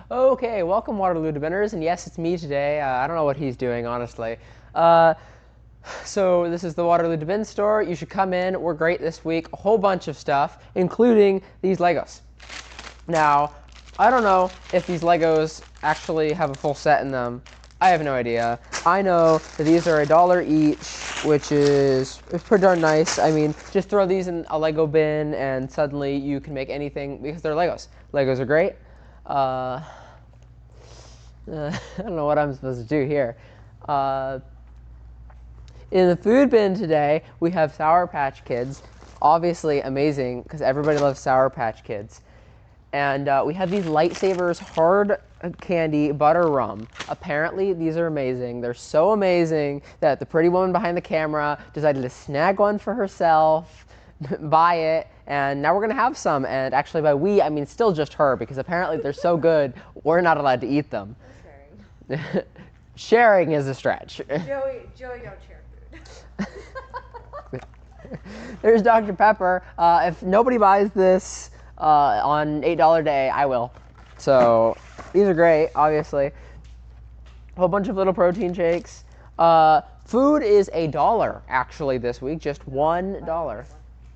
Okay, welcome Waterloo DaaBINers, and yes, it's me today. I don't know what he's doing, honestly. So this is the Waterloo DaaBIN store. You should come in. We're great this week. A whole bunch of stuff, including these Legos. Now, I don't know if these Legos actually have a full set in them. I have no idea. I know that these are $1 each, which is pretty darn nice. I mean, just throw these in a Lego bin, and suddenly you can make anything because they're Legos. Legos are great. I don't know what I'm supposed to do here. In the food bin today, we have Sour Patch Kids. Obviously amazing, because everybody loves Sour Patch Kids. And we have these Lightsabers hard candy butter rum. Apparently, these are amazing. They're so amazing that the pretty woman behind the camera decided to snag one for herself, buy it, and now we're going to have some. And actually, by we, I mean still just her, because apparently they're so good, we're not allowed to eat them. Sharing. Sharing is a stretch. Joey, don't share food. There's Dr. Pepper. If nobody buys this on $8 day, I will. So these are great, obviously. A whole bunch of little protein shakes. Food is $1 actually this week, just $1.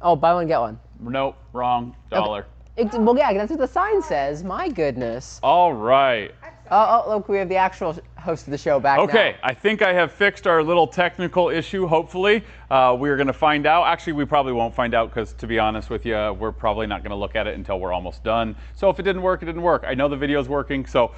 Oh, buy one, get one. Nope, wrong. Dollar. Okay. Well, yeah, that's what the sign says. My goodness. All right. Oh, look, we have the actual host of the show back now. Okay, I think I have fixed our little technical issue, hopefully. We're going to find out. Actually, we probably won't find out because, to be honest with you, we're probably not going to look at it until we're almost done. So if it didn't work, it didn't work. I know the video's working, so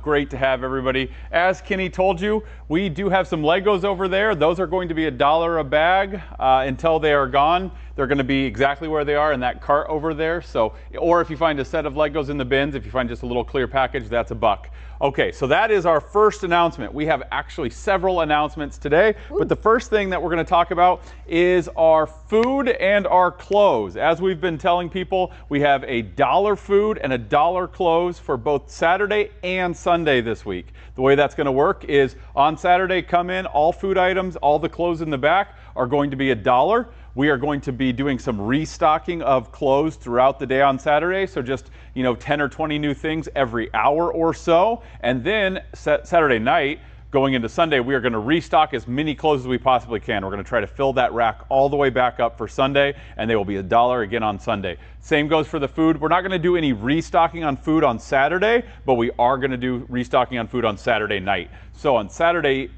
great to have everybody. As Kenny told you, we do have some Legos over there. Those are going to be $1 a bag until they are gone. They're going to be exactly where they are in that cart over there. So, or if you find a set of Legos in the bins, if you find just a little clear package, that's $1. Okay, so that is our first announcement. We have actually several announcements today, but the first thing that we're going to talk about is our food and our clothes. As we've been telling people, we have $1 food and $1 clothes for both Saturday and Sunday this week. The way that's going to work is on Saturday, come in, all food items, all the clothes in the back are going to be $1. We are going to be doing some restocking of clothes throughout the day on Saturday. So just, 10 or 20 new things every hour or so. And then Saturday night, going into Sunday, we are going to restock as many clothes as we possibly can. We're going to try to fill that rack all the way back up for Sunday, and they will be $1 again on Sunday. Same goes for the food. We're not going to do any restocking on food on Saturday, but we are going to do restocking on food on Saturday night. So on Saturday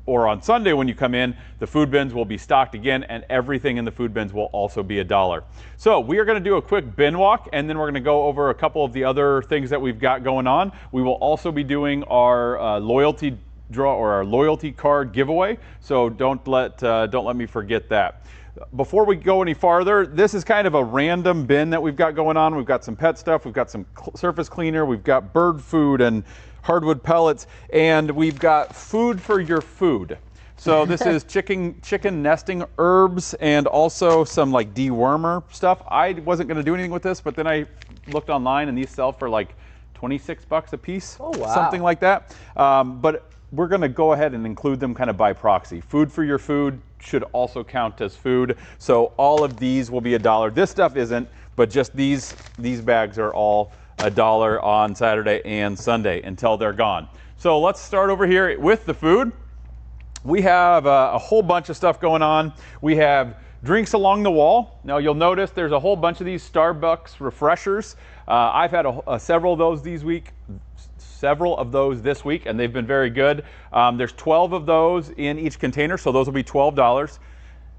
or on Sunday when you come in, the food bins will be stocked again, and everything in the food bins will also be $1. So we are going to do a quick bin walk, and then we're going to go over a couple of the other things that we've got going on. We will also be doing our loyalty draw or our loyalty card giveaway. So don't let me forget that. Before we go any farther, this is kind of a random bin that we've got going on. We've got some pet stuff, we've got some surface cleaner, we've got bird food and hardwood pellets, and we've got food for your food. So this is chicken nesting herbs and also some like dewormer stuff. I wasn't going to do anything with this, but then I looked online and these sell for like $26 a piece. Oh, wow. Something like that. But we're going to go ahead and include them kind of by proxy. Food for your food should also count as food. So all of these will be $1. This stuff isn't, but just these bags are all $1 on Saturday and Sunday until they're gone. So let's start over here with the food. We have a whole bunch of stuff going on. We have drinks along the wall. Now you'll notice there's a whole bunch of these Starbucks refreshers. I've had several of those this week, and they've been very good. There's 12 of those in each container, so those will be $12.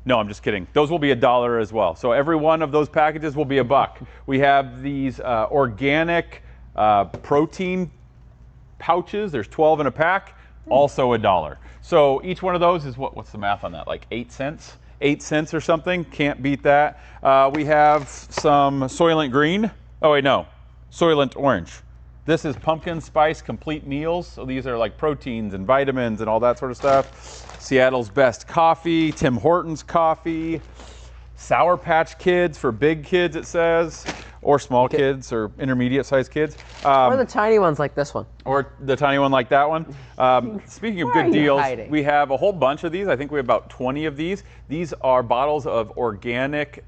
No, I'm just kidding. Those will be $1 as well. So every one of those packages will be $1. We have these organic protein pouches. There's 12 in a pack, also $1. So each one of those is what's the math on that? Like 8 cents? 8 cents or something. Can't beat that. We have some Soylent Green. Oh wait, no, Soylent Orange. This is pumpkin spice complete meals. So these are like proteins and vitamins and all that sort of stuff. Seattle's Best Coffee, Tim Hortons coffee, Sour Patch Kids for big kids, it says, or small kids or intermediate sized kids. Or the tiny ones like this one. Or the tiny one like that one. Speaking of good deals, we have a whole bunch of these. I think we have about 20 of these. These are bottles of organic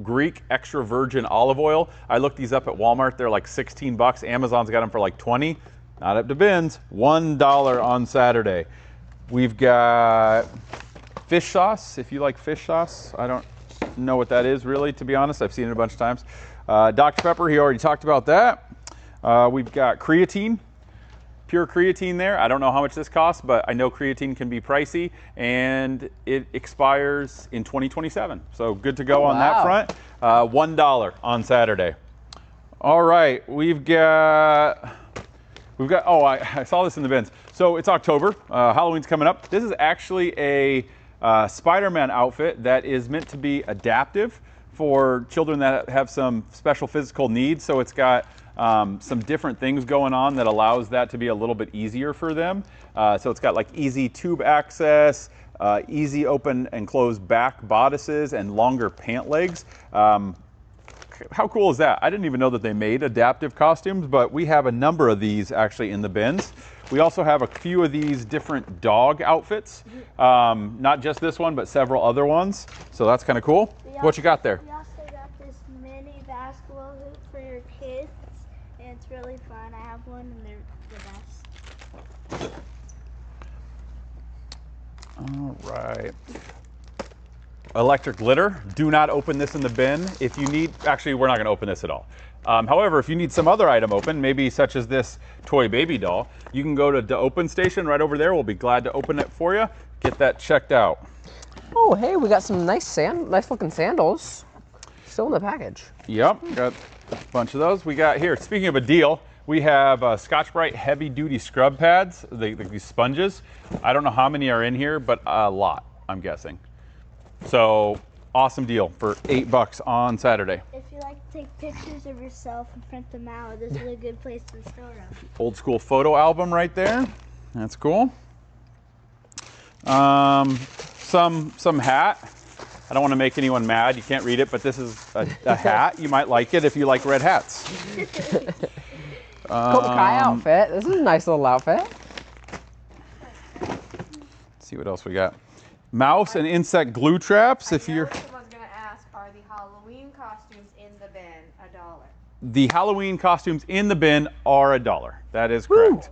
Greek extra virgin olive oil. I looked these up at Walmart. They're like 16 bucks. Amazon's got them for like 20. Not up to bins. $1 on Saturday. We've got fish sauce. If you like fish sauce, I don't know what that is really, to be honest. I've seen it a bunch of times. Dr. Pepper, he already talked about that. We've got creatine. Pure creatine there. I don't know how much this costs, but I know creatine can be pricey, and it expires in 2027. So good to go on that front. $1 on Saturday. All right, we've got, oh, I saw this in the bins. So it's October, Halloween's coming up. This is actually a Spider-Man outfit that is meant to be adaptive for children that have some special physical needs. So it's got some different things going on that allows that to be a little bit easier for them. So it's got like easy tube access, easy open and close back bodices, and longer pant legs. How cool is that? I didn't even know that they made adaptive costumes, but we have a number of these actually in the bins. We also have a few of these different dog outfits. Not just this one, but several other ones. So that's kind of cool. What you got there? We also got this mini basketball hoop for your kids, and it's really fun. I have one, and they're the best. All right. Electric glitter. Do not open this in the bin. If you need, actually, we're not going to open this at all. However, if you need some other item open, maybe such as this toy baby doll, you can go to the open station right over there. We'll be glad to open it for you. Get that checked out. Oh, hey, we got some nice looking sandals. Still in the package. Yep, got a bunch of those. We got here, speaking of a deal, we have Scotch-Brite heavy duty scrub pads, these sponges. I don't know how many are in here, but a lot, I'm guessing. So awesome deal for $8 on Saturday. If you like to take pictures of yourself and print them out, this is a good place to store them. Old school photo album right there. That's cool. Some hat. I don't want to make anyone mad. You can't read it, but this is a hat. You might like it if you like red hats. Cobra Kai outfit. This is a nice little outfit. Let's see what else we got. Mouse and insect glue traps. If you're Someone's gonna ask, are the Halloween costumes in the bin $1? the Halloween costumes in the bin are $1. That is correct.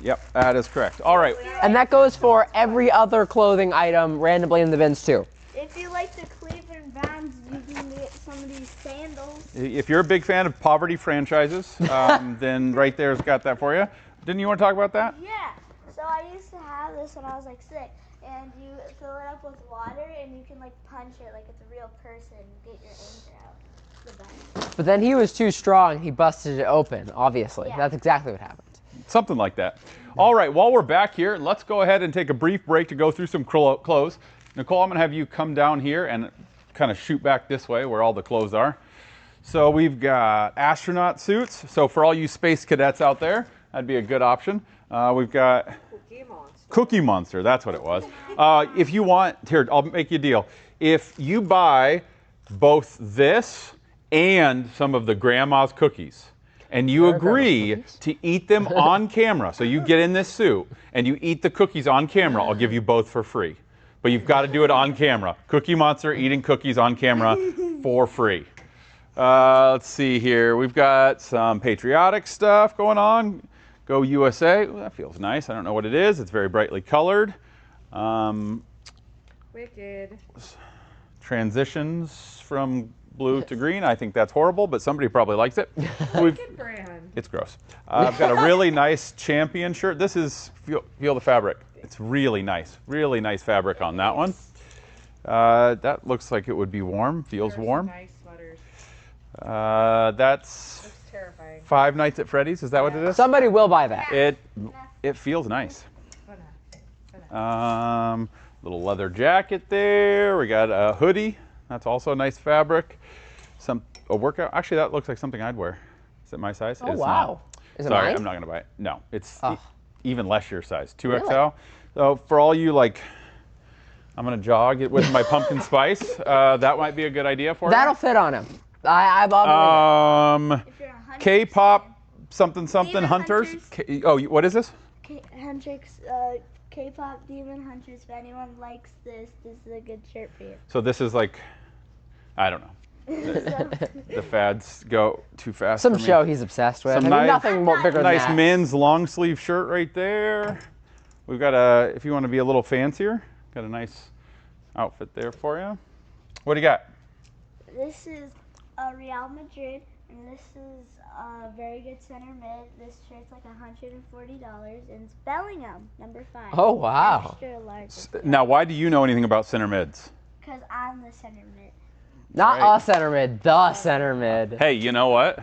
Yep, that is correct. All right. And that goes for every other clothing item randomly in the bins too. If you like the Cleveland Browns, you can get some of these sandals. If you're a big fan of poverty franchises, then right there's got that for you. Didn't you want to talk about that? Yeah. So I used to have this when I was like 6, and you fill it up with water, and you can like punch it like it's a real person. Get your anger out. It's the best. But then he was too strong. He busted it open. Obviously, Yeah. that's exactly what happened. Something like that. All right, while we're back here, let's go ahead and take a brief break to go through some clothes. Nicole, I'm going to have you come down here and kind of shoot back this way where all the clothes are. So we've got astronaut suits. So for all you space cadets out there, that'd be a good option. We've got Cookie Monster, that's what it was. If you want, here, I'll make you a deal. If you buy both this and some of the grandma's cookies, and you agree to eat them on camera, so you get in this suit and you eat the cookies on camera, I'll give you both for free. But you've got to do it on camera. Cookie Monster eating cookies on camera for free. Let's see here. We've got some patriotic stuff going on. Go USA. Ooh, that feels nice. I don't know what it is. It's very brightly colored. Wicked. Transitions from blue to green. I think that's horrible, but somebody probably likes it. Wicked brand. It's gross. I've got a really nice Champion shirt. This is, feel the fabric. It's really nice fabric on that one. That looks like it would be warm, feels warm. Nice sweaters. That's Looks terrifying. Five Nights at Freddy's, is that what it is? Somebody will buy that. It feels nice. But Little leather jacket there. We got a hoodie. That's also nice fabric. A workout. Actually, that looks like something I'd wear. Is it my size? Oh, It's wow. not. Is it Sorry, mine? I'm not going to buy it. No, it's Oh. even less your size. 2XL. Really? So for all you like, I'm going to jog it with my pumpkin spice. That might be a good idea for That'll fit on him. I believe you. If you're a hunter, K-pop something Demon hunters. Hunters. What is this? K-pop Demon Hunters. If anyone likes this, this is a good shirt for you. So this is like, I don't know. The fads go too fast. Some for me. show he's obsessed with. Some I mean, nice- nothing bigger than Nice that. men's long sleeve shirt right there. We've got a, if you want to be a little fancier, got a nice outfit there for you. What do you got? This is Real Madrid, and this is a very good center mid. This shirt's like $140, and it's Bellingham, number 5. Oh, wow. Extra large. Now, why do you know anything about center mids? Because I'm the center mid. Not Right. a center mid, the center mid. Hey, you know what?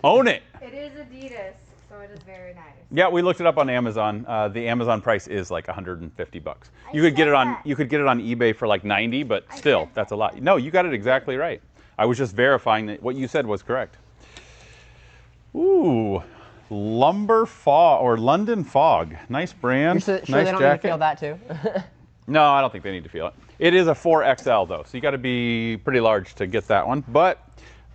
Own it. It is Adidas, so it is very nice. Yeah, we looked it up on Amazon. The Amazon price is like $150. You I could get said it on that. you could get it on eBay for like 90, but still, said that's a lot. No, you got it exactly right. I was just verifying that what you said was correct. Ooh, Lumber Fog or London Fog. Nice brand. You're sure nice they don't jacket. need to feel that too? No, I don't think they need to feel it. It is a 4XL though, so you got to be pretty large to get that one. But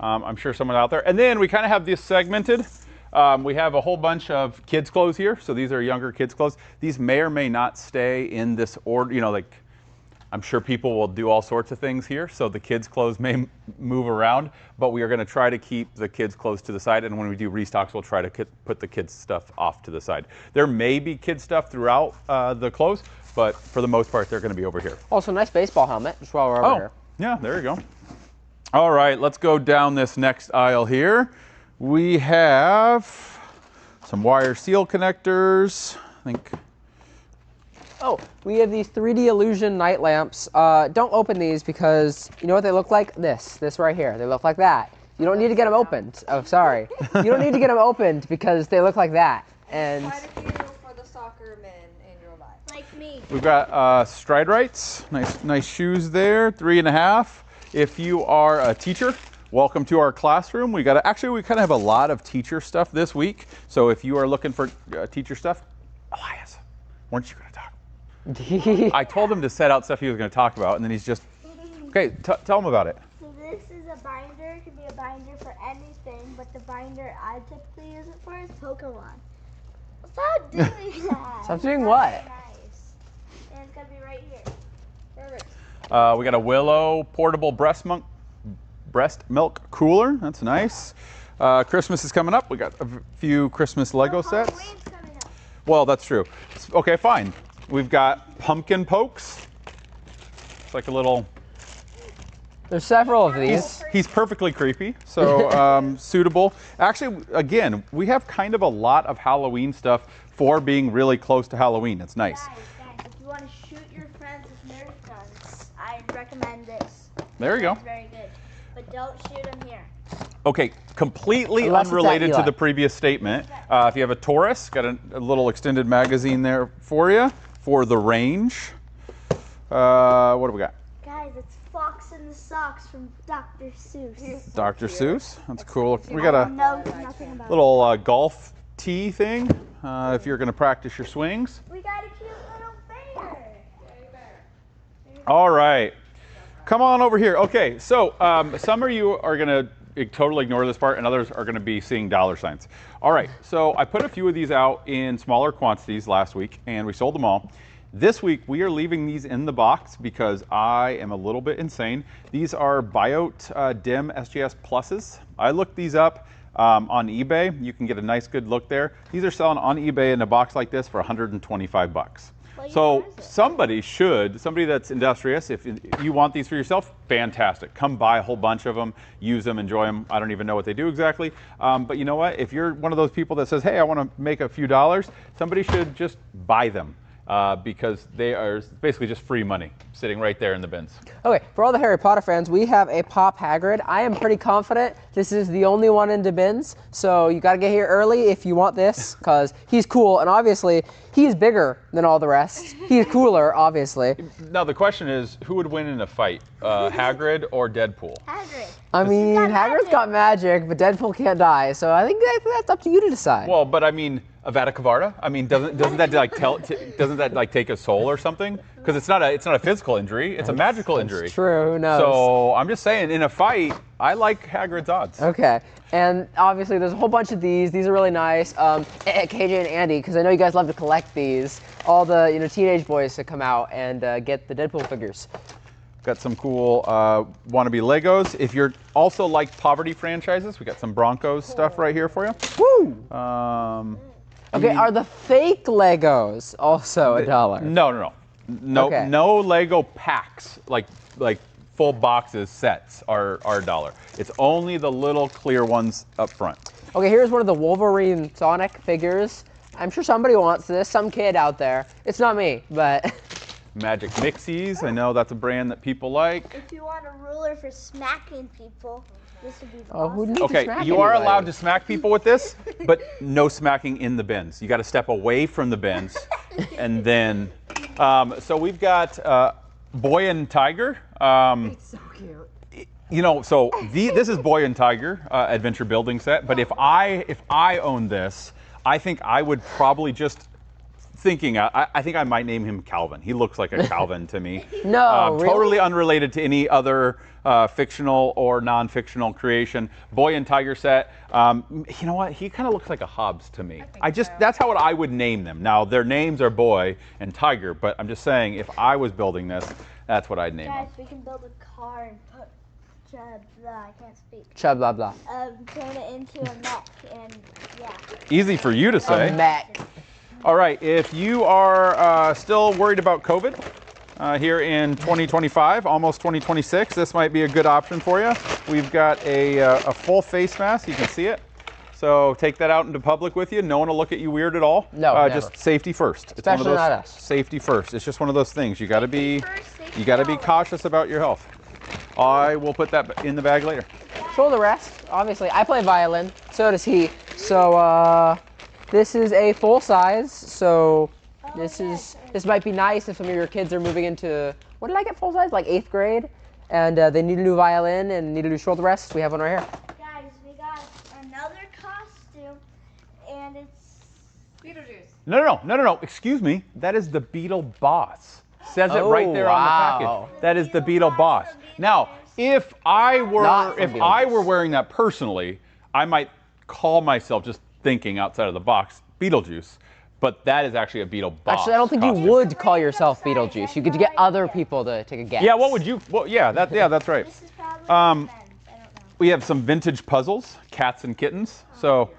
I'm sure someone out there. And then we kind of have this segmented. We have a whole bunch of kids' clothes here. So these are younger kids' clothes. These may or may not stay in this order. You know, like I'm sure people will do all sorts of things here. So the kids' clothes may move around, but we are going to try to keep the kids' clothes to the side. And when we do restocks, we'll try to put the kids' stuff off to the side. There may be kids' stuff throughout the clothes, but for the most part, they're going to be over here. Also, nice baseball helmet, just while we're over here. Yeah, there you go. All right, let's go down this next aisle here. We have some wire seal connectors. I think. Oh, we have these 3D Illusion night lamps. Don't open these because you know what they look like? This right here. They look like that. You don't need to get them opened. Oh, sorry. You don't need to get them opened because they look like that. And Quite a few for the soccer men in your life. Like me. We've got Stride Rights. Nice shoes there. 3.5. If you are a teacher, welcome to our classroom. We kind of have a lot of teacher stuff this week. So if you are looking for teacher stuff, Elias, weren't you going to talk? I told him to set out stuff he was going to talk about, and then he's just, okay, tell him about it. So this is a binder. It could be a binder for anything, but the binder I typically use it for is Pokemon. Stop doing that. Stop doing That's what? very Nice. And it's gonna be right here. Perfect. We got a Willow portable breast milk cooler. That's nice. Christmas is coming up. We got a few Christmas Lego sets. Halloween's coming up. Well, that's true. Okay, fine. We've got pumpkin pokes. It's like a little. there's several of these. He's perfectly creepy, so suitable. Actually, again, we have kind of a lot of Halloween stuff for being really close to Halloween. It's nice. Guys, if you want to shoot your friends with Nerf guns, I'd recommend this. There you go. It's very good. But don't shoot them here. Okay, completely Unless it's at unrelated to Eli. the previous statement. If you have a Taurus, got a little extended magazine there for you for the range. What do we got? Guys, it's Fox in the Socks from Dr. Seuss. Dr. Seuss. That's cool. We got a No, nothing about little golf tee thing if you're going to practice your swings. it. We got a cute little bear. All right. Come on over here. Okay, so some of you are going to totally ignore this part, and others are going to be seeing dollar signs. All right, so I put a few of these out in smaller quantities last week, and we sold them all. This week, we are leaving these in the box because I am a little bit insane. These are Biote Dim SGS Pluses. I looked these up on eBay. You can get a nice, good look there. These are selling on eBay in a box like this for 125 bucks. So somebody that's industrious, if you want these for yourself, fantastic. Come buy a whole bunch of them, use them, enjoy them. I don't even know what they do exactly. But you know what? If you're one of those people that says, hey, I want to make a few dollars, somebody should just buy them because they are basically just free money sitting right there in the bins. Okay, for all the Harry Potter fans, we have a Pop Hagrid. I am pretty confident this is the only one in the bins, so you got to get here early if you want this, because he's cool, and obviously, he's bigger than all the rest. He's cooler, obviously. Now the question is, who would win in a fight, Hagrid or Deadpool? Hagrid. I mean, got Hagrid's magic. got magic, but Deadpool can't die, so I think that's up to you to decide. Well, but I mean, Avada Kedavra. I mean, doesn't that like doesn't that like take a soul or something? Because it's not a physical injury; it's a magical injury. True, who knows? So I'm just saying, in a fight, I like Hagrid's odds. Okay, and obviously there's a whole bunch of these. These are really nice. KJ and Andy, because I know you guys love to collect these. All the teenage boys to come out and get the Deadpool figures. Got some cool wannabe Legos. If you're also like poverty franchises, we got some Broncos stuff right here for you. Woo! Okay, are the fake Legos also $1? No, Okay. no Lego packs like full boxes sets are $1. It's only the little clear ones up front. Okay, here's one of the Wolverine Sonic figures. I'm sure somebody wants this, some kid out there. It's not me, but Magic Mixies, I know that's a brand that people like. If you want a ruler for smacking people, this would be oh, who awesome. needs to Okay, smack you are anybody? allowed to smack people with this, but no smacking in the bins. You got to step away from the bins, and then. So we've got Boy and Tiger. It's so cute. You know, so this is Boy and Tiger adventure building set. But if I owned this, I think I would probably just. I think I might name him Calvin. He looks like a Calvin to me. No, really? Totally unrelated to any other fictional or non-fictional creation. Boy and Tiger set. You know what? He kind of looks like a Hobbs to me. That's how I would name them. Now their names are Boy and Tiger, but I'm just saying if I was building this, that's what I'd name Guys, them. we can build a car and put I can't speak. Chub blah blah. Turn it into a mech and yeah. Easy for you to A say. mech. All right, if you are still worried about COVID here in 2025, almost 2026, this might be a good option for you. We've got a full face mask, you can see it. So take that out into public with you. No one will look at you weird at all. No, never. Just safety first. It's Especially one of those, not us. Safety first. It's just one of those things. You got to be Safety cautious about your health. I will put that in the bag later. Show the rest. Obviously, I play violin. So does he. So this is a full size. So this might be nice if some of your kids are moving into, what did I get full size? Like 8th grade, and they need a new violin and need a new shoulder rest. We have one right here. Guys, we got another costume, and it's Beetlejuice. No. Excuse me. That is the Beetle Boss. Says it right there on the wow. package. That is the Beetle Boss. Now, if I were wearing that personally, I might call myself, just thinking outside of the box, Beetlejuice. But that is actually a Beetle Boss. Actually, I don't think you costume. would call yourself Beetlejuice. You could get other people to take a guess. Yeah, what would you? Well, yeah, that's right. this is probably friends. I don't know. We have some vintage puzzles, cats and kittens. So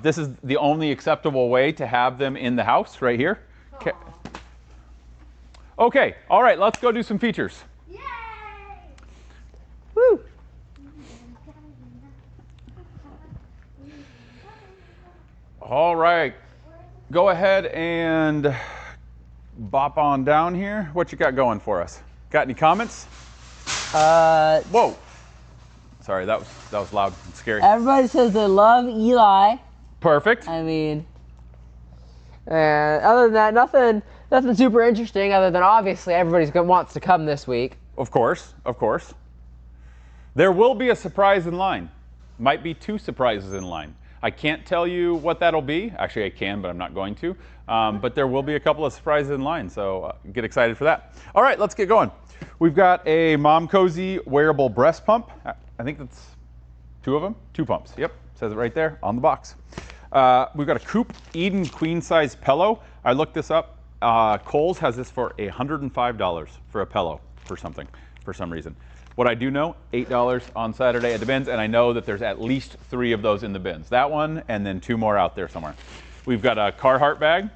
this is the only acceptable way to have them in the house, right here. Okay, all right, let's go do some features. Yay! Woo. All right, go ahead and bop on down here. What you got going for us? Got any comments? Whoa. Sorry, that was loud and scary. Everybody says they love Eli. Perfect. I mean, and other than that, nothing super interesting. Other than obviously everybody wants to come this week. Of course. There will be a surprise in line. Might be 2 surprises in line. I can't tell you what that'll be. Actually, I can, but I'm not going to. But there will be a couple of surprises in line, so get excited for that. All right, let's get going. We've got a Mom Cozy wearable breast pump. I think that's 2 of them. 2 pumps. Yep, says it right there on the box. We've got a Coop Eden queen size pillow. I looked this up. Kohl's has this for $105 for a pillow for some reason. What I do know, $8 on Saturday at the bins, and I know that there's at least 3 of those in the bins. That one, and then 2 more out there somewhere. We've got a Carhartt bag,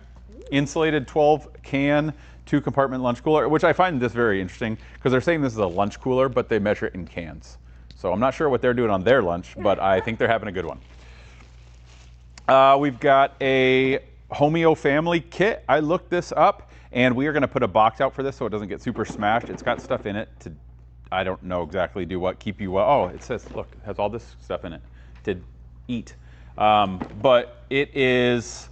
insulated 12-can, 2-compartment lunch cooler, which I find this very interesting because they're saying this is a lunch cooler, but they measure it in cans. So I'm not sure what they're doing on their lunch, but I think they're having a good one. We've got a Homeo family kit. I looked this up, and we are going to put a box out for this so it doesn't get super smashed. It's got stuff in it to, I don't know exactly do what, keep you well. Oh, it says, look, it has all this stuff in it to eat. But it is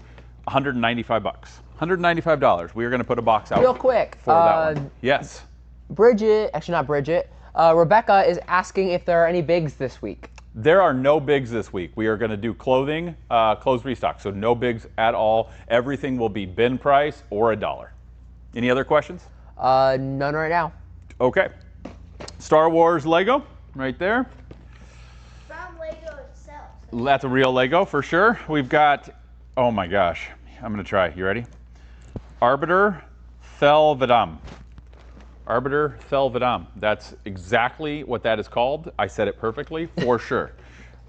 $195. $195. We are going to put a box out Real quick, for that one. Yes. Bridget, actually not Bridget, Rebecca is asking if there are any bigs this week. There are no bigs this week. We are going to do clothing, clothes restock. So no bigs at all. Everything will be bin price or $1. Any other questions? None right now. Okay. Star Wars Lego, right there. From Lego itself. That's a real Lego for sure. We've got, oh my gosh, I'm going to try. You ready? Arbiter Thelvedam. Arbiter Thelvedam. That's exactly what that is called. I said it perfectly, for sure.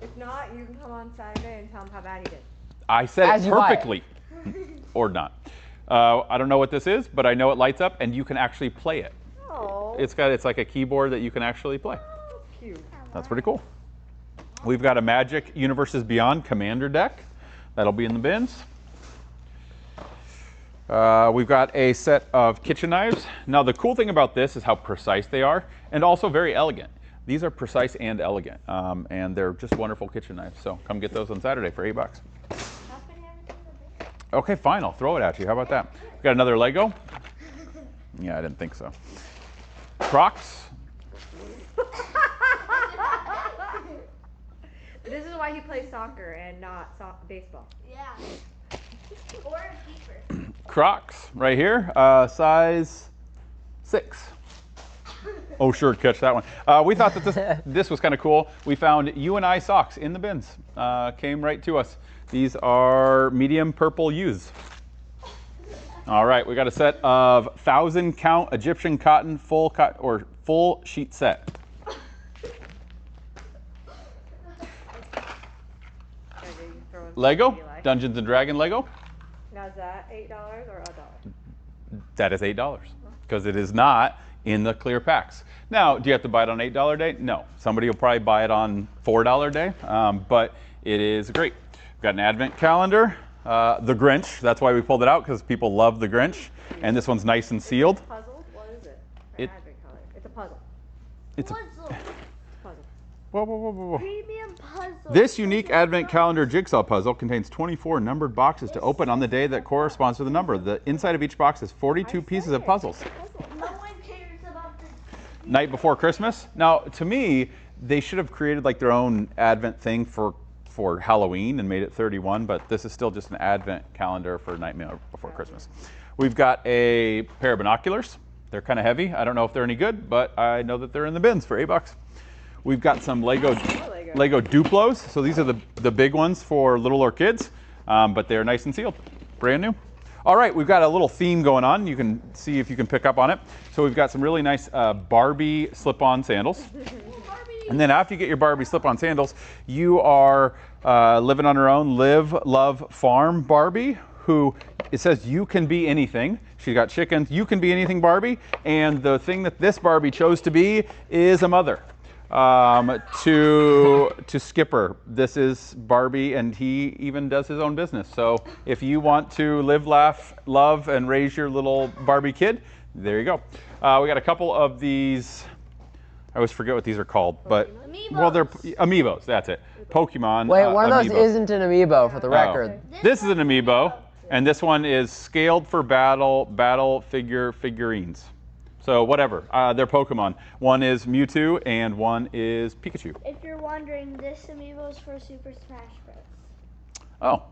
If not, you can come on Saturday and tell him how bad he did. I said As it you might. perfectly. Or not. I don't know what this is, but I know it lights up and you can actually play it. Oh, It's like a keyboard that you can actually play. cute. That's pretty cool. We've got a Magic Universes Beyond Commander deck. That'll be in the bins. We've got a set of kitchen knives. Now the cool thing about this is how precise they are and also very elegant. These are precise and elegant, and they're just wonderful kitchen knives. So come get those on Saturday for $8. Okay, fine, I'll throw it at you. How about that? We've got another Lego. Yeah, I didn't think so. Crocs. This is why he plays soccer and not baseball. Yeah. Or a keeper. Crocs right here, size 6. Oh, sure, catch that one. We thought that this was kind of cool. We found UNI socks in the bins. Came right to us. These are medium purple U's. All right, we got a set of 1,000 count Egyptian cotton full sheet set. Lego, Dungeons and Dragon Lego. Now is that $8 or $1? That is $8 because it is not in the clear packs. Now, do you have to buy it on $8 day? No. Somebody will probably buy it on $4 day, but it is great. We've got an advent calendar, the Grinch. That's why we pulled it out because people love the Grinch. And this one's nice and sealed. Puzzle? What is it? It- Advent calendar. It's a puzzle. It's a, Puzzle. Puzzle. whoa. Premium puzzle. This unique advent calendar jigsaw puzzle contains 24 numbered boxes to open on the day that corresponds to the number. The inside of each box is 42 pieces of puzzles. No one cares about the Night before Christmas. Now, to me, they should have created like their own advent thing for Halloween and made it 31, but this is still just an advent calendar for Night Before Christmas. We've got a pair of binoculars. They're kind of heavy. I don't know if they're any good, but I know that they're in the bins for $8. We've got some Lego Duplos. So these are the big ones for littler kids, but they're nice and sealed, brand new. All right, we've got a little theme going on. You can see if you can pick up on it. So we've got some really nice Barbie slip-on sandals. And then after you get your Barbie slip-on sandals, you are living on her own, Live, Love, Farm Barbie, who it says you can be anything. She's got chickens. You can be anything, Barbie. And the thing that this Barbie chose to be is a mother. To Skipper. This is Barbie, and he even does his own business. So if you want to live, laugh, love, and raise your little Barbie kid, there you go. We got a couple of these. I always forget what these are called, but well, they're amiibos. That's it. Pokemon. Wait, one of those amiibo. isn't an amiibo, for the record. This is an amiibo, and this one is scaled for battle figurines. So whatever, they're Pokemon. One is Mewtwo and one is Pikachu. If you're wondering, this amiibo is for Super Smash Bros. Oh,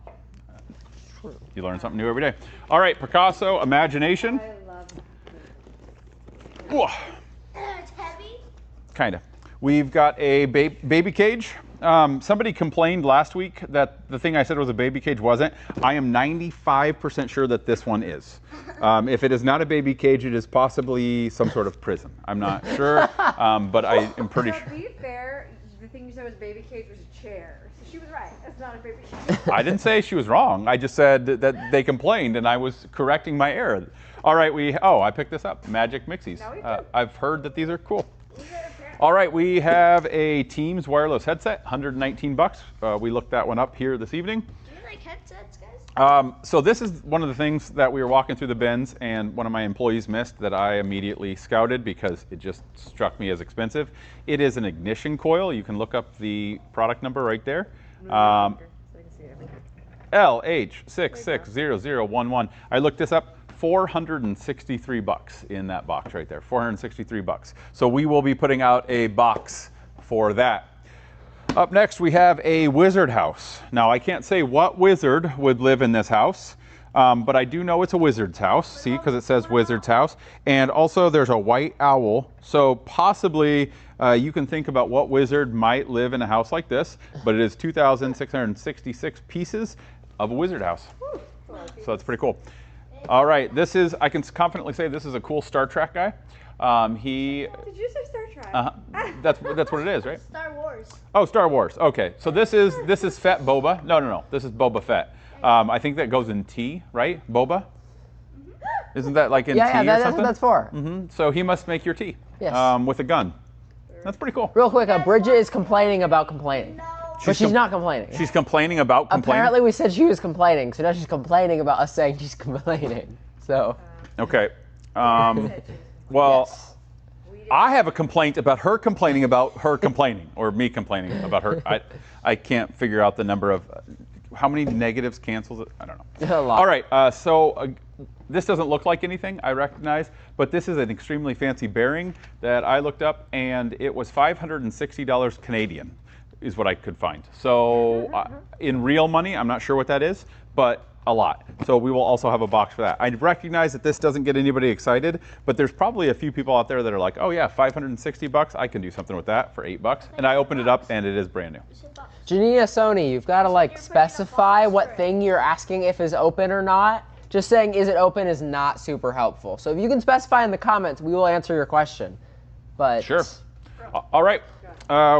you learn something new every day. All right, Picasso, Imagination. I love Whoa. It's heavy. Kind of. We've got a baby cage. Somebody complained last week that the thing I said was a baby cage wasn't. I am 95% sure that this one is. If it is not a baby cage, it is possibly some sort of prison. I'm not sure, but I am pretty So sure. to be fair, the thing you said was baby cage was a chair. So she was right. It's not a baby cage. I didn't say she was wrong. I just said that they complained, and I was correcting my error. All right, I picked this up. Magic Mixies. No, we did. I've heard that these are cool. All right, we have a Teams wireless headset, $119. We looked that one up here this evening. Do you like headsets, guys? So this is one of the things that we were walking through the bins, and one of my employees missed that I immediately scouted because it just struck me as expensive. It is an ignition coil. You can look up the product number right there. So I can see everything. LH660011. I looked this up. $463 in that box right there. $463. So we will be putting out a box for that. Up next, we have a wizard house. Now, I can't say what wizard would live in this house, but I do know it's a wizard's house. See, because it says wizard's house. And also, there's a white owl. So possibly, you can think about what wizard might live in a house like this, but it is 2,666 pieces of a wizard house. So that's pretty cool. All right, this is, I can confidently say this is a cool Star Trek guy. He, Did you say Star Trek? that's what it is, right? Star Wars. Oh, Star Wars. Okay, so this is Fett Boba. No, this is Boba Fett. I think that goes in tea, right? Boba. Isn't that like in tea or something? That's what that's for. So he must make your tea. Yes. With a gun. That's pretty cool. Real quick, Bridget is complaining about complaining. No. But she's not complaining. She's complaining about complaining. Apparently we said she was complaining, so now she's complaining about us saying she's complaining. So. Okay. Well, Yes. I have a complaint about her complaining about her complaining, or me complaining about her. I can't figure out the number of, how many negatives cancels it? I don't know. A lot. All right, so this doesn't look like anything, I recognize, but this is an extremely fancy bearing that I looked up, and it was $560 Canadian, is what I could find. So in real money, I'm not sure what that is, but a lot. So we will also have a box for that. I recognize that this doesn't get anybody excited, but there's probably a few people out there that are like, oh yeah, 560 bucks, I can do something with that for $8. And I opened it up and it is brand new. Janina Sony, you've got to like specify what thing you're asking if is open or not. Just saying is it open is not super helpful. So if you can specify in the comments, we will answer your question. But Sure. All right.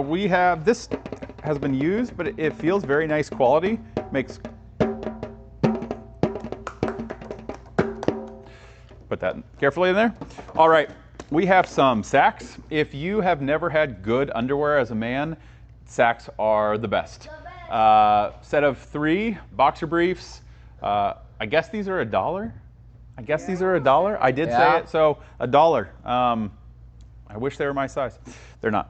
We have, this has been used, but it feels very nice quality. Makes, put that carefully in there. All right. We have some sacks. If you have never had good underwear as a man, sacks are the best. Set of 3 boxer briefs. I guess these are $1. I guess these are $1. I did say it, so $1. I wish they were my size. They're not.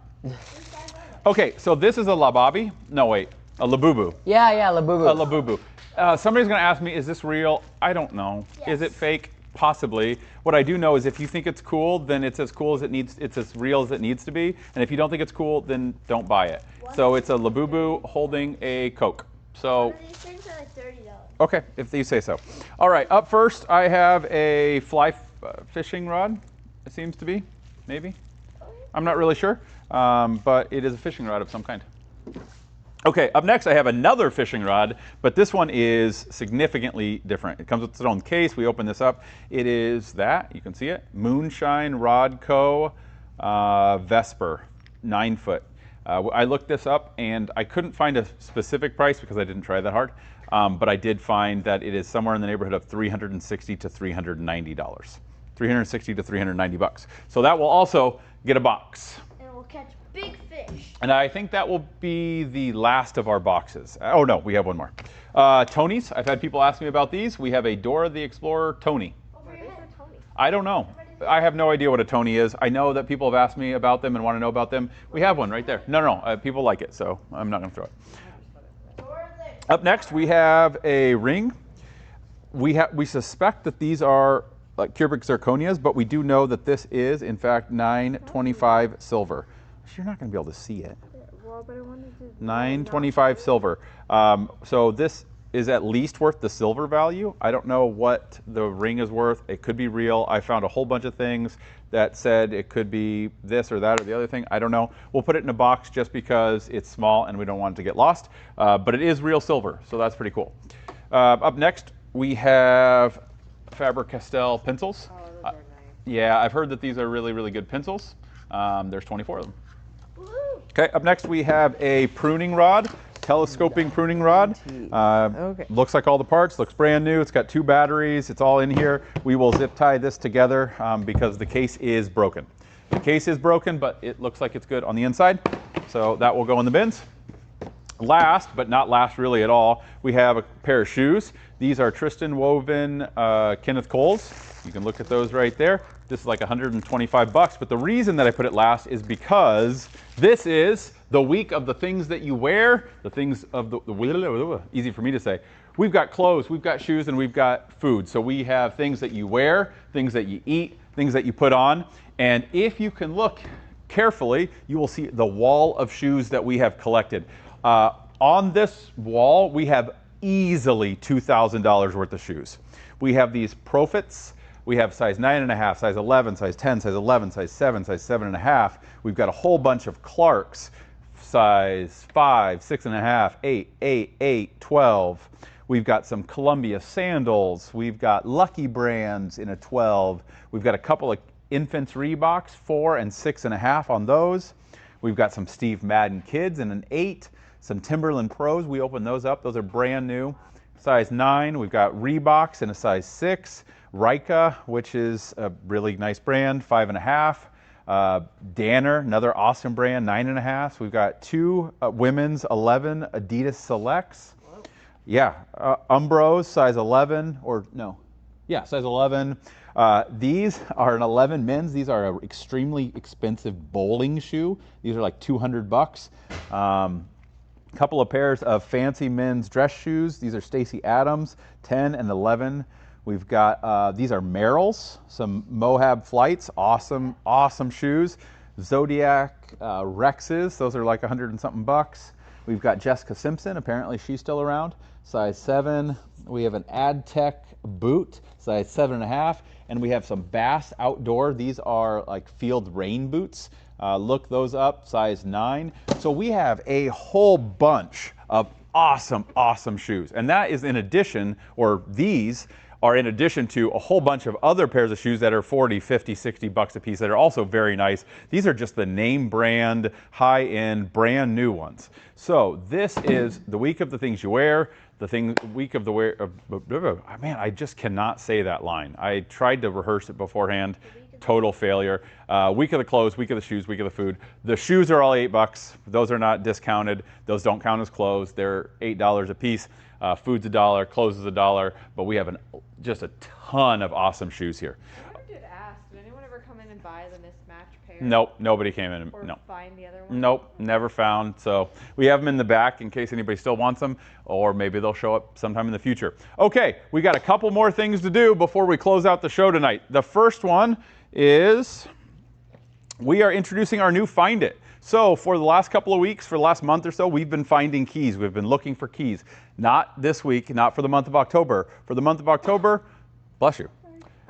Okay, so this is a Lababi. No, wait, a Labubu. Yeah, Labubu. A Labubu. Somebody's going to ask me, is this real? I don't know. Yes. Is it fake? Possibly. What I do know is if you think it's cool, then it's as cool as it needs. It's as real as it needs to be. And if you don't think it's cool, then don't buy it. So it's a Labubu holding a Coke. So. One of these things are like $30. Okay, if you say so. All right, up first I have a fly fishing rod, it seems to be, maybe. I'm not really sure, but it is a fishing rod of some kind. Okay, up next I have another fishing rod, but this one is significantly different. It comes with its own case. We open this up. It is that, you can see it, Moonshine Rod Co. Vesper, 9 foot. I looked this up and I couldn't find a specific price because I didn't try that hard. But I did find that it is somewhere in the neighborhood of $360 to $390. $360 to $390. So that will also get a box. And we'll catch big fish. And I think that will be the last of our boxes. Oh no, we have one more. Tony's, I've had people ask me about these. We have a Dora the Explorer Tony. Over your head. I don't know. I have no idea what a Tony is. I know that people have asked me about them and want to know about them. We have one right there. No, people like it, so I'm not going to throw it. Up next, we have a ring. We suspect that these are like cubic zirconias, but we do know that this is, in fact, 925 silver. You're not going to be able to see it. Well, but I wanted to 925 silver. So this is at least worth the silver value. I don't know what the ring is worth. It could be real. I found a whole bunch of things that said it could be this or that or the other thing. I don't know. We'll put it in a box just because it's small and we don't want it to get lost. But it is real silver, so that's pretty cool. Up next, we have Faber-Castell pencils. Oh, those are nice. Yeah, I've heard that these are really, really good pencils. There's 24 of them. Woo! Okay, up next we have a pruning rod, telescoping pruning rod. Okay. Looks like all the parts, looks brand new. It's got 2 batteries, it's all in here. We will zip tie this together because the case is broken. The case is broken, but it looks like it's good on the inside. So that will go in the bins. Last, but not last really at all, we have a pair of shoes. These are Tristan Woven Kenneth Coles. You can look at those right there. This is like 125 bucks, but the reason that I put it last is because this is the week of the things that you wear, the things of the easy for me to say. We've got clothes, we've got shoes, and we've got food. So we have things that you wear, things that you eat, things that you put on. And if you can look carefully, you will see the wall of shoes that we have collected. On this wall, we have easily $2,000 worth of shoes. We have these Profits. We have size 9.5, size 11, size 10, size 11, size 7, size 7.5. We've got a whole bunch of Clarks, size 5, 6.5, 8, 8, 8, 12. We've got some Columbia sandals. We've got Lucky Brands in a 12. We've got a couple of infants Reeboks, 4 and 6.5 on those. We've got some Steve Madden kids in an 8. Some Timberland Pros, we opened those up. Those are brand new. Size 9. We've got Reeboks in a size 6. Rika, which is a really nice brand, 5.5. Danner, another awesome brand, 9.5. So we've got 2 women's 11 Adidas Selects. Whoa. Yeah, Umbros, size 11, or no, yeah, size 11. These are an 11 men's. These are an extremely expensive bowling shoe. These are like $200. Couple of pairs of fancy men's dress shoes. These are Stacy Adams, 10 and 11. We've got, these are Merrell's, some Moab Flights, awesome, awesome shoes. Zodiac Rexes, those are like 100 and something bucks. We've got Jessica Simpson, apparently she's still around, size 7. We have an AdTech boot, size 7.5. And we have some Bass Outdoor. These are like field rain boots. Look those up, size 9. So we have a whole bunch of awesome, awesome shoes. And that is in addition, or these are in addition to a whole bunch of other pairs of shoes that are 40, 50, 60 bucks a piece that are also very nice. These are just the name brand, high-end, brand new ones. So this is the week of the things you wear. Week of the wear, man, I just cannot say that line. I tried to rehearse it beforehand. Total failure. Week of the clothes, week of the shoes, week of the food. The shoes are all $8. Those are not discounted. Those don't count as clothes. They're $8 a piece. Food's $1, clothes is $1, but we have just a ton of awesome shoes here. I never did ask. Did anyone ever come in and buy the mismatched pair? Nope, nobody came in. Or no. find the other one? Nope, never found. So we have them in the back in case anybody still wants them, or maybe they'll show up sometime in the future. Okay, we got a couple more things to do before we close out the show tonight. The first one is we are introducing our new Find It. So for the last couple of weeks, for the last month or so, we've been finding keys. We've been looking for keys. Not this week, not for the month of October. For the month of October, bless you.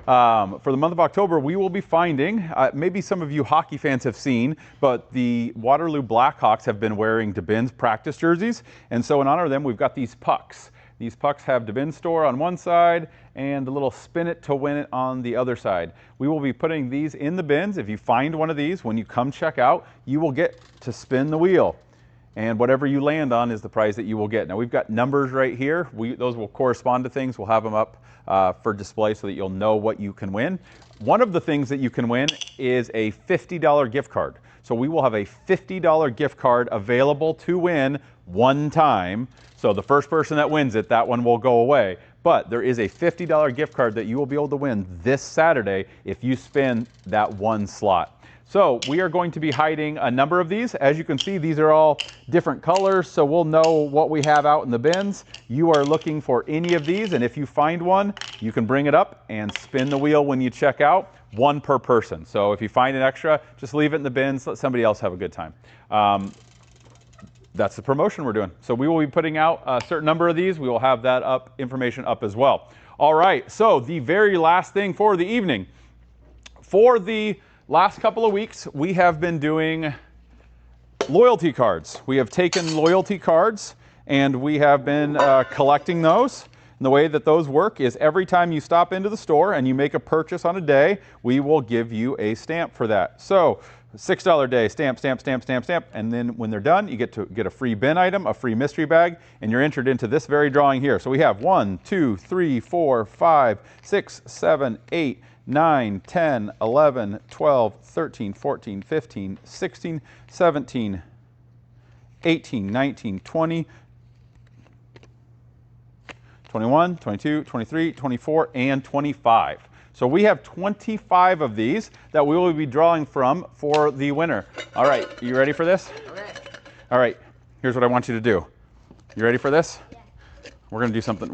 For the month of October, we will be finding, maybe some of you hockey fans have seen, but the Waterloo Blackhawks have been wearing DaaBIN's practice jerseys. And so in honor of them, we've got these pucks. These pucks have DaaBIN store on one side and the little spin it to win it on the other side. We will be putting these in the bins. If you find one of these, when you come check out, you will get to spin the wheel. And whatever you land on is the prize that you will get. Now we've got numbers right here. Those will correspond to things. We'll have them up for display so that you'll know what you can win. One of the things that you can win is a $50 gift card. So we will have a $50 gift card available to win one time. So the first person that wins it, that one will go away. But there is a $50 gift card that you will be able to win this Saturday if you spin that one slot. So we are going to be hiding a number of these. As you can see, these are all different colors, so we'll know what we have out in the bins. You are looking for any of these, and if you find one, you can bring it up and spin the wheel when you check out, one per person. So if you find an extra, just leave it in the bins, let somebody else have a good time. That's the promotion we're doing. So we will be putting out a certain number of these. We will have that information up as well. All right, so the very last thing for the evening. For the last couple of weeks, we have been doing loyalty cards. We have taken loyalty cards and we have been collecting those. And the way that those work is every time you stop into the store and you make a purchase on a day, we will give you a stamp for that. So $6 day, stamp, stamp, stamp, stamp, stamp. And then when they're done, you get to get a free bin item, a free mystery bag, and you're entered into this very drawing here. So we have 1, 2, 3, 4, 5, 6, 7, 8, 9, 10, 11, 12, 13, 14, 15, 16, 17, 18, 19, 20, 21, 22, 23, 24, and 25. So we have 25 of these that we will be drawing from for the winner. All right, you ready for this? Okay. All right, here's what I want you to do. You ready for this? Yeah. We're gonna do something.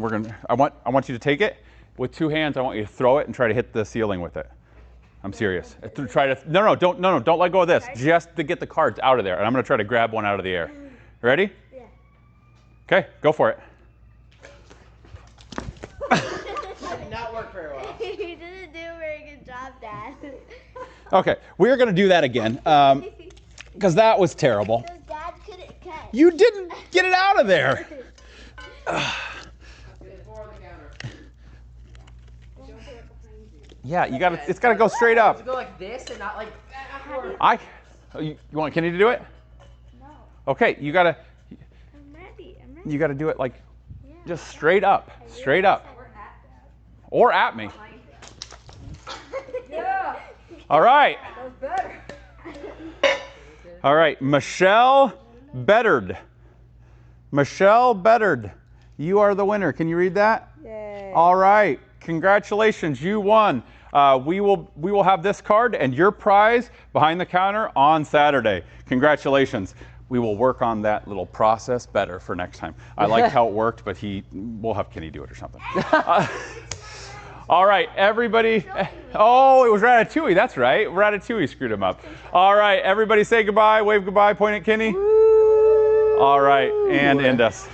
I want you to take it with 2 hands. I want you to throw it and try to hit the ceiling with it. I'm serious. Don't let go of this. Just to get the cards out of there. And I'm gonna try to grab one out of the air. Ready? Yeah. Okay, go for it. Did not work very well. You didn't do a very good job, Dad. Okay, we're gonna do that again because that was terrible. Dad couldn't catch. You didn't get it out of there. Yeah, you got to. It's got to go straight up. Go like this and not like. You want Kenny to do it? No. Okay, you got to. I'm ready. I'm ready. You got to do it like just straight up, straight up, or at me. Yeah. All right. That's better. All right, Michelle Beddard. Michelle Beddard, you are the winner. Can you read that? Yay. All right, congratulations, you won. We will have this card and your prize behind the counter on Saturday. Congratulations. We will work on that little process better for next time. I liked how it worked, but we'll have Kenny do it or something. All right, everybody. Oh, it was Ratatouille. That's right. Ratatouille screwed him up. All right, everybody say goodbye, wave goodbye, point at Kenny. All right, and end us.